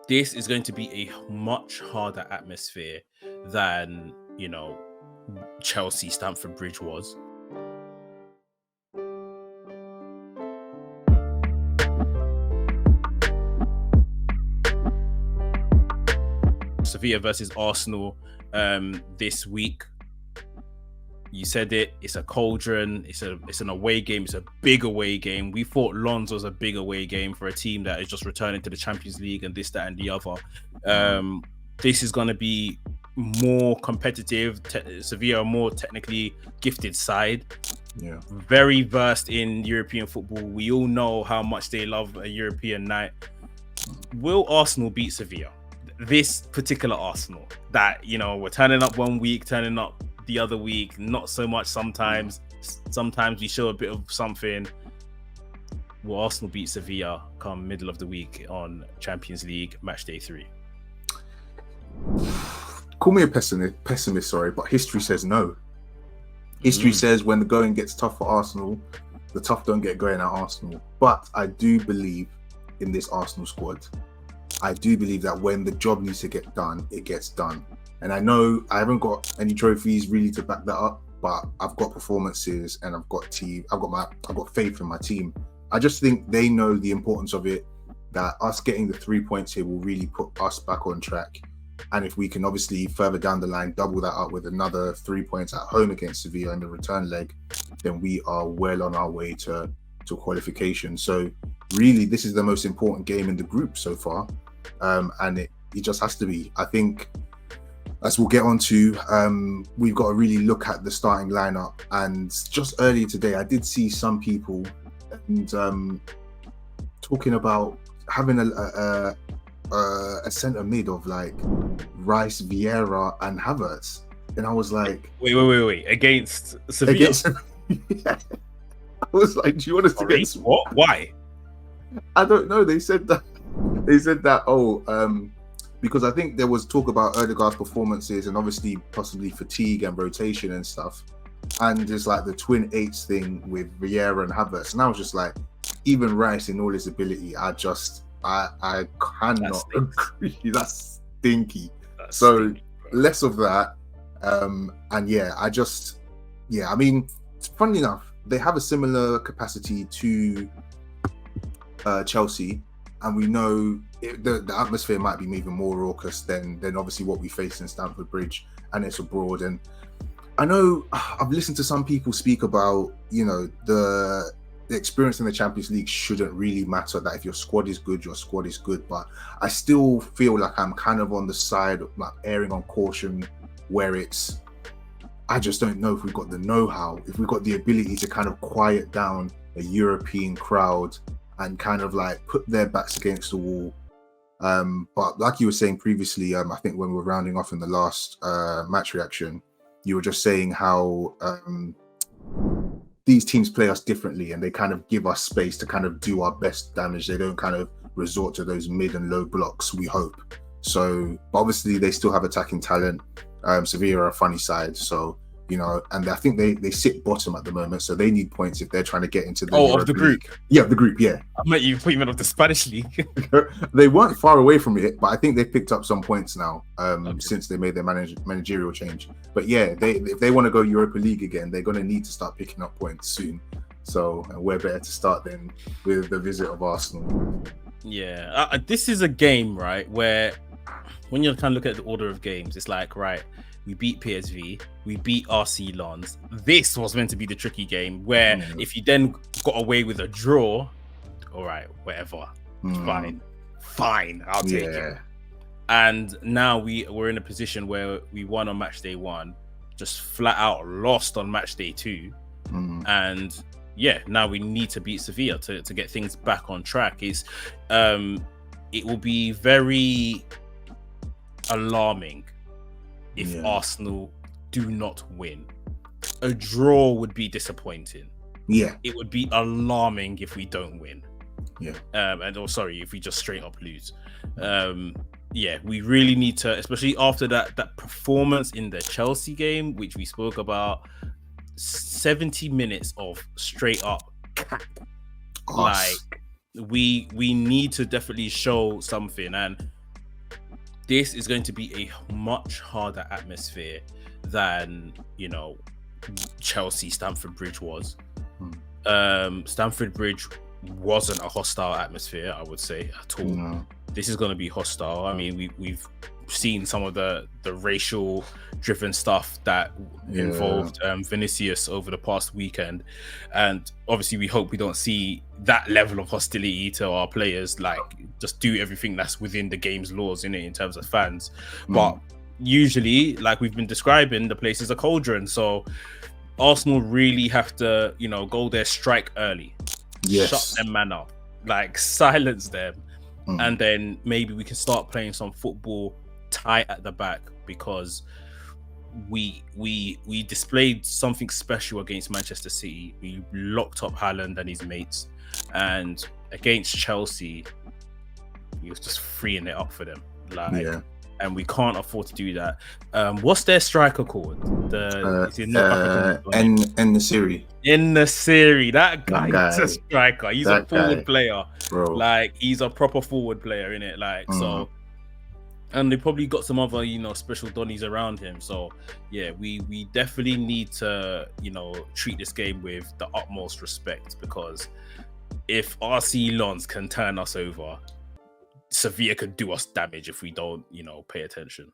this is going to be a much harder atmosphere than, Chelsea Stamford Bridge was. Sevilla versus Arsenal this week. You said it. It's a cauldron. It's an away game. It's a big away game. We thought Lens was a big away game for a team that is just returning to the Champions League and this, that, and the other. This is going to be more competitive. Sevilla, a more technically gifted side. Yeah. Very versed in European football. We all know how much they love a European night. Will Arsenal beat Sevilla? This particular Arsenal that, we're turning up one week, turning up the other week, not so much sometimes we show a bit of something. Will Arsenal beat Sevilla come middle of the week on Champions League Matchday 3? Call me a pessimist, sorry, but history says no. History says when the going gets tough for Arsenal, the tough don't get going at Arsenal. But I do believe in this Arsenal squad. I do believe that when the job needs to get done, it gets done. And I know I haven't got any trophies really to back that up, but I've got performances and I've got team. I've got faith in my team. I just think they know the importance of it, that us getting the 3 points here will really put us back on track. And if we can obviously further down the line double that up with another 3 points at home against Sevilla in the return leg, then we are well on our way to qualification. So really, this is the most important game in the group so far. And it just has to be. I think, as we'll get on to, we've got to really look at the starting lineup. And just earlier today, I did see some people talking about having a centre mid of like Rice, Vieira, and Havertz, and I was like, wait, against Sevilla? Yeah. I was like, do you want us to get what? Why? I don't know. They said that. Because I think there was talk about Ødegaard's performances and obviously possibly fatigue and rotation and stuff, and there's like the twin eights thing with Vieira and Havertz, and I was just like, even Rice in all his ability, I cannot agree. That's stinky. Less of that. I mean, funnily enough, they have a similar capacity to Chelsea, and we know the atmosphere might be even more raucous than obviously what we face in Stamford Bridge, and it's abroad. And I know I've listened to some people speak about, the experience in the Champions League shouldn't really matter, that if your squad is good, your squad is good. But I still feel like I'm kind of on the side of like erring on caution, where I just don't know if we've got the know-how, if we've got the ability to kind of quiet down a European crowd and kind of like put their backs against the wall. But like you were saying previously, I think when we were rounding off in the last match reaction, you were just saying how these teams play us differently and they kind of give us space to kind of do our best damage. They don't kind of resort to those mid and low blocks, we hope. So, but obviously they still have attacking talent. Sevilla are a funny side, so, and I think they sit bottom at the moment, so they need points if they're trying to get into the of the group. Yeah, the group, yeah. I met you of the Spanish league. They weren't far away from it, but I think they've picked up some points now since they made their managerial change. But yeah, if they want to go Europa League again, they're going to need to start picking up points soon. So where better to start than with the visit of Arsenal? Yeah, this is a game, right, where when you kind of look at the order of games, it's like, right, we beat PSV, we beat RC Lens. This was meant to be the tricky game where if you then got away with a draw, all right, whatever, fine, I'll take it. And now we're in a position where we won on match day 1, just flat out lost on match day 2, and yeah, now we need to beat Sevilla to get things back on track. It will be very alarming if Arsenal do not win. A draw would be disappointing. Yeah. It would be alarming if we don't win. Yeah. If we just straight up lose. We really need to, especially after that performance in the Chelsea game, which we spoke about, 70 minutes of straight up cap. Like we need to definitely show something. And this is going to be a much harder atmosphere than, Chelsea Stamford Bridge was. Stamford Bridge wasn't a hostile atmosphere, I would say, at all. No. This is going to be hostile. I mean, we've seen some of the racial driven stuff that involved Vinicius over the past weekend, and obviously we hope we don't see that level of hostility to our players, like just do everything that's within the game's laws in terms of fans. But usually, like we've been describing, the place is a cauldron, so Arsenal really have to go there, strike early, shut them man up, like silence them, and then maybe we can start playing some football tight at the back, because we displayed something special against Manchester City. We locked up Haaland and his mates, and against Chelsea he was just freeing it up for them, and we can't afford to do that. What's their striker called? En-Nesyri. En-Nesyri. That guy is a striker. He's a forward player, bro. Like he's a proper forward player, innit? Like so. And they probably got some other, special Donnies around him. So, yeah, we definitely need to, treat this game with the utmost respect, because if RC Lons can turn us over, Sevilla could do us damage if we don't, pay attention.